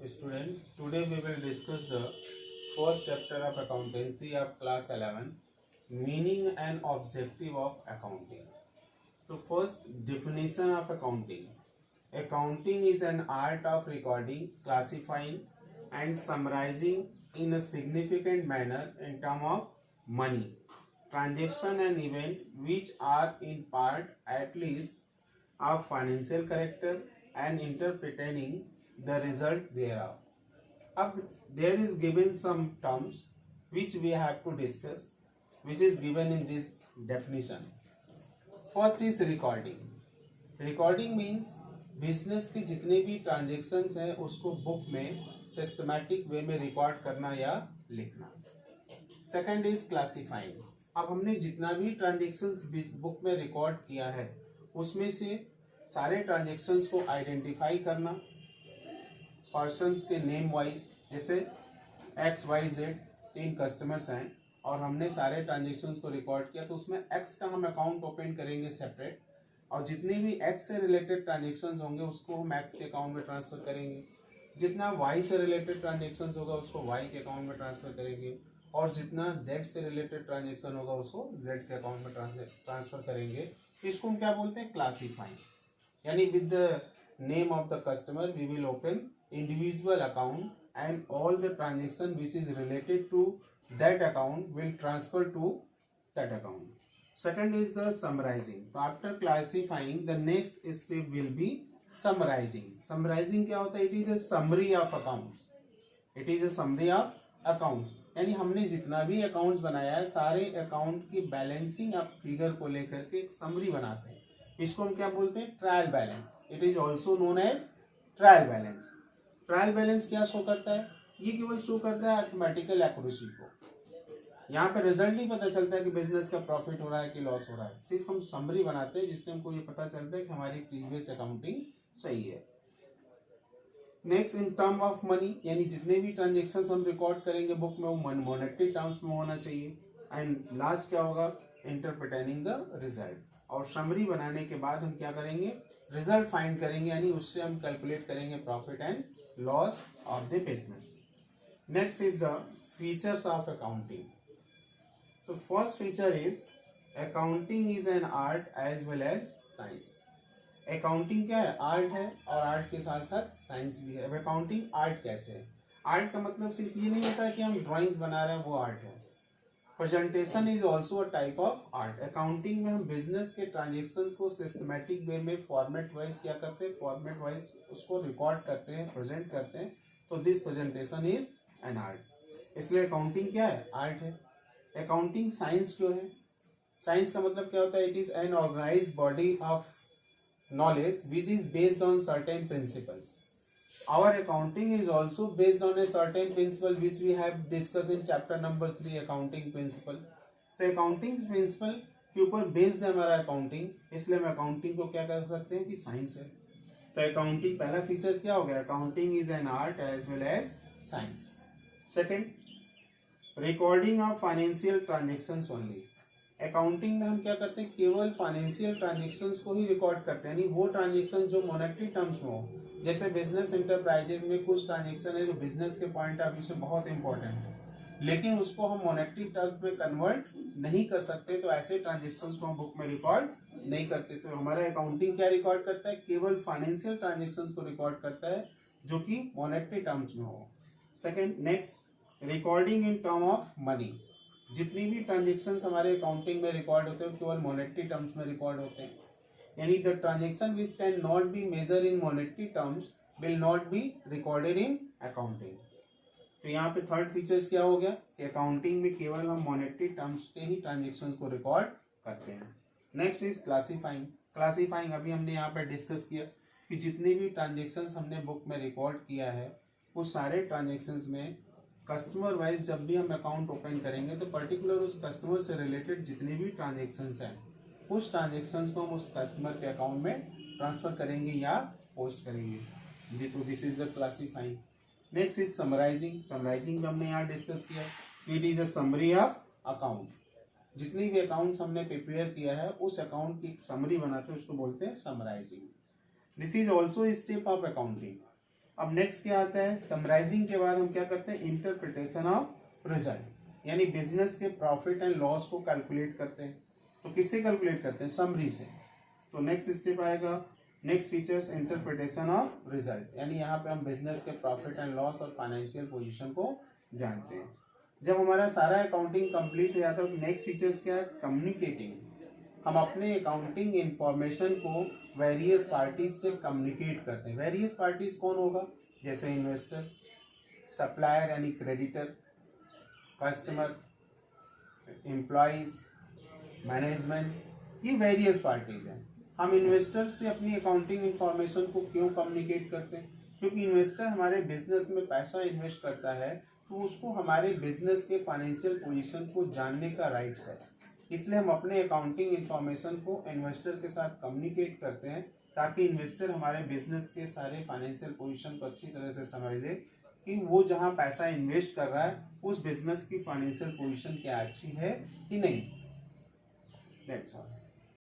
student. Today we will discuss the first chapter of accountancy of class 11, meaning and objective of accounting. So first definition of accounting. Accounting is an art of recording, classifying and summarizing in a significant manner in terms of money, transaction and event which are in part at least of financial character and interpreting the result thereof. Up there is given some terms which we have to discuss, which is given in this definition. First is recording. Recording means business के जितने भी transactions हैं उसको book में systematic way में record करना या लिखना. Second is classifying. अब हमने जितना भी ट्रांजेक्शन्स बुक में रिकॉर्ड किया है उसमें से सारे ट्रांजेक्शन्स को आइडेंटिफाई करना पर्सन्स के नेम वाइज. जैसे XYZ 3 कस्टमर्स हैं और हमने सारे ट्रांजेक्शन्स को रिकॉर्ड किया तो उसमें X का हम अकाउंट ओपन करेंगे सेपरेट और जितने भी X से रिलेटेड ट्रांजेक्शन्स होंगे उसको हम X के अकाउंट में ट्रांसफ़र करेंगे. जितना Y से रिलेटेड ट्रांजेक्शन्स होगा उसको Y के अकाउंट में ट्रांसफ़र करेंगे और जितना Z से रिलेटेड ट्रांजेक्शन होगा उसको Z के अकाउंट में ट्रांसफ़र करेंगे. इसको हम क्या बोलते हैं? क्लासीफाइंग. यानी with the name of the customer we will open individual account and all the transaction which is related to that account will transfer to that account. Second is the summarizing. So after classifying the next step will be summarizing. Summarizing क्या होता है? It is a summary of accounts. It is a summary of accounts. यानी हमने जितना भी accounts बनाया है सारे अकाउंट की बैलेंसिंग ऑफ फिगर को लेकर के एक समरी बनाते हैं. इसको हम क्या बोलते हैं? Trial balance. It is also known as trial balance. Trial balance क्या शो करता है? ये केवल शो करता है अर्थमेटिकल एक्यूरेसी को. यहाँ पे रिजल्ट नहीं पता चलता है कि बिजनेस का प्रॉफिट हो रहा है कि लॉस हो रहा है. सिर्फ हम समरी बनाते हैं जिससे हमको ये पता चलता है कि हमारी प्रीवियस अकाउंटिंग सही है. Next in term of money, यानी जितने भी ट्रांजेक्शन्स हम रिकॉर्ड करेंगे बुक में वो मॉनेटरी टर्म्स में होना चाहिए. एंड लास्ट क्या होगा? Interpreting the result. और समरी बनाने के बाद हम क्या करेंगे? रिजल्ट फाइंड करेंगे, यानी उससे हम कैलकुलेट करेंगे profit and loss of the business. Next is the features of accounting. So first feature is accounting is an art as well as science. Accounting क्या है? आर्ट है और आर्ट के साथ साथ साइंस भी है. अब अकाउंटिंग आर्ट कैसे है? आर्ट का मतलब सिर्फ ये नहीं होता है कि हम ड्राइंग्स बना रहे हैं वो आर्ट है. Presentation is also a type of art. Accounting में हम बिजनेस के ट्रांजेक्शन को सिस्टमेटिक वे में फॉर्मेट वाइज क्या करते हैं? फॉर्मेट वाइज उसको रिकॉर्ड करते हैं, प्रेजेंट करते हैं. तो this presentation is an art. इसलिए अकाउंटिंग क्या है? आर्ट है. अकाउंटिंग साइंस क्यों है? साइंस का मतलब क्या होता है? It is an organised body of knowledge which is based on certain principles. Our accounting is also based on a certain principle which we have discussed in chapter number 3 accounting principle. तो accounting principle के ऊपर based है हमारा accounting, इसलिए हम accounting को क्या कर सकते हैं कि साइंस है. तो अकाउंटिंग पहला फीचर्स क्या हो गया? Accounting is an art as well as science. Second, recording of financial transactions only. Accounting में हम क्या करते हैं? केवल फाइनेंशियल ट्रांजेक्शन्स को ही रिकॉर्ड करते हैं, यानी वो ट्रांजेक्शन जो मॉनेटरी टर्म्स में हो. जैसे बिजनेस इंटरप्राइजेज में कुछ ट्रांजेक्शन है जो बिजनेस के पॉइंट ऑफ व्यू से बहुत इंपॉर्टेंट है लेकिन उसको हम मॉनेटरी टर्म्स में कन्वर्ट नहीं कर सकते, तो ऐसे ट्रांजेक्शन्स को हम बुक में रिकॉर्ड नहीं करते. तो हमारा अकाउंटिंग क्या रिकॉर्ड करता है? केवल फाइनेंशियल ट्रांजेक्शन्स को रिकॉर्ड करता है जो कि मॉनेटरी टर्म्स में हो. Second, next, recording in term of money. जितनी भी ट्रांजेक्शन्स हमारे अकाउंटिंग में रिकॉर्ड होते हैं केवल मॉनेटरी टर्म्स में रिकॉर्ड होते हैं. यानी the transaction which can not be measure in monetary terms will not be recorded in accounting. तो यहाँ पे थर्ड फीचर्स क्या हो गया कि अकाउंटिंग में केवल हम मॉनेटरी टर्म्स के ही ट्रांजेक्शन्स को रिकॉर्ड करते हैं. Next is classifying. क्लासीफाइंग अभी हमने यहाँ पे डिस्कस किया कि जितने भी ट्रांजेक्शन्स हमने बुक में रिकॉर्ड किया है वो सारे ट्रांजेक्शन्स में कस्टमर वाइज जब भी हम अकाउंट ओपन करेंगे तो पर्टिकुलर उस कस्टमर से रिलेटेड जितने भी ट्रांजेक्शन्स हैं उस ट्रांजेक्शन्स को हम उस कस्टमर के अकाउंट में ट्रांसफ़र करेंगे या पोस्ट करेंगे. तो this is the classifying. Next is summarising. Summarising भी हमने यहाँ डिस्कस किया. It is a summary of account. जितनी भी अकाउंट्स हमने प्रिपेयर किया है उस अकाउंट की एक समरी बनाते हैं, उसको बोलते हैं summarising. This is also step of accounting. अब नेक्स्ट क्या आता है, समराइजिंग के बाद हम क्या करते हैं, इंटरप्रिटेशन ऑफ रिजल्ट, यानी बिजनेस के प्रॉफिट एंड लॉस को कैलकुलेट करते हैं। तो किससे कैलकुलेट करते हैं, समरी से। तो नेक्स्ट स्टेप आएगा, next features interpretation of result, यानी यहाँ पे हम बिजनेस के प्रॉफिट एंड लॉस और फाइनेंशियल पोजीशन को जानते हैं। जब हमारा सारा अकाउंटिंग कंप्लीट हो जाता है तो नेक्स्ट फीचर्स क्या है, कम्युनिकेटिंग। हम अपने अकाउंटिंग इंफॉर्मेशन को वेरियस पार्टीज से कम्युनिकेट करते हैं। वेरियस पार्टीज कौन होगा, जैसे इन्वेस्टर्स, सप्लायर यानी क्रेडिटर, कस्टमर, एम्प्लॉयज, मैनेजमेंट, ये वेरियस पार्टीज हैं। हम इन्वेस्टर्स से अपनी अकाउंटिंग इंफॉर्मेशन को क्यों कम्युनिकेट करते हैं, क्योंकि इन्वेस्टर हमारे बिजनेस में पैसा इन्वेस्ट करता है तो उसको हमारे बिजनेस के फाइनेंशियल पोजीशन को जानने का राइट्स है। इसलिए हम अपने अकाउंटिंग इंफॉर्मेशन को इन्वेस्टर के साथ कम्युनिकेट करते हैं ताकि इन्वेस्टर हमारे बिजनेस के सारे फाइनेंशियल पोजीशन को अच्छी तरह से समझ ले कि वो जहाँ पैसा इन्वेस्ट कर रहा है उस बिजनेस की फाइनेंशियल पोजीशन क्या अच्छी है कि नहीं। That's all.